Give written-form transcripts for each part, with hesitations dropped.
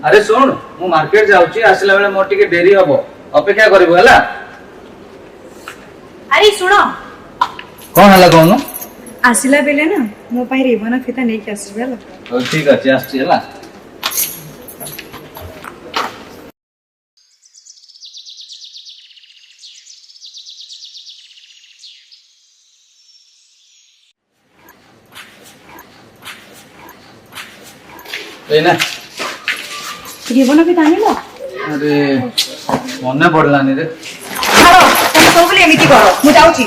अरे सुन मु मार्केट जाउची आसला बेले मोर टिके देरी हबो अपेक्षा करबो हला। अरे सुनो कोन हला कोन आसला बेले ना मो पाई रिबन फिता नै के आसबे हला। ओ ठीक अछि आछि हला। एना रिबन फिता आनिलो। अरे मने पड़लानी रे। हारो तुम सब ले एमिति करो मु जाउची।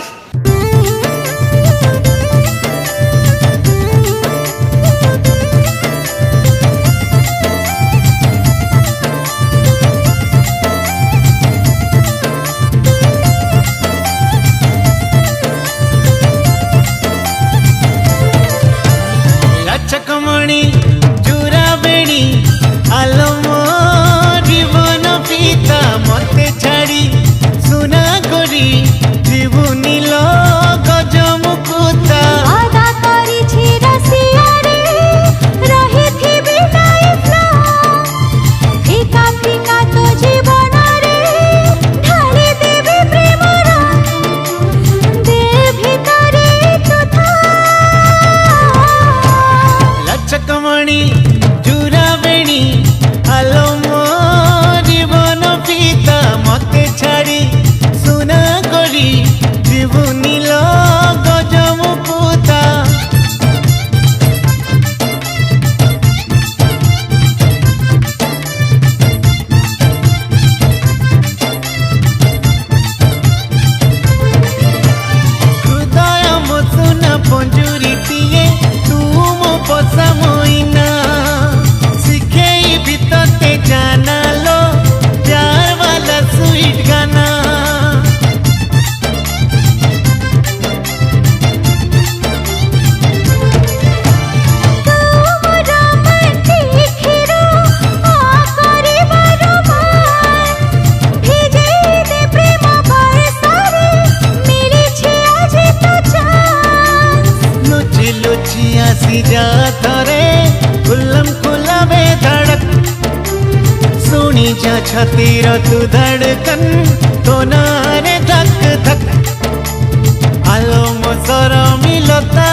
लचकमणी जुरा बेणी आलमो जीवन पिता मते छाड़ी सुना करी जीवनी लो गजमुकुता आदा करी छी रसिया रे रही थी बिनाई फ्लो फीका फीका तो जीवन रे ढाली देवी प्रेम रा दे भीतरे तो था लचकमणी जुरा बेणी आलमो जीवन पिता मते छाड़ी सुना करी जीवनी लो गजमुकुता हृदय मसुन पंजुरीटिए तू मो पसा मोइना शिखेई भीतरते जाना लो प्यार वाला स्वीट गाना लुची लुची आसी जाता रे खुल्लम खुला बेधड़क सुनी जा छतीर तू धड़कन तो नारे धक धक आलो मोसर मिलता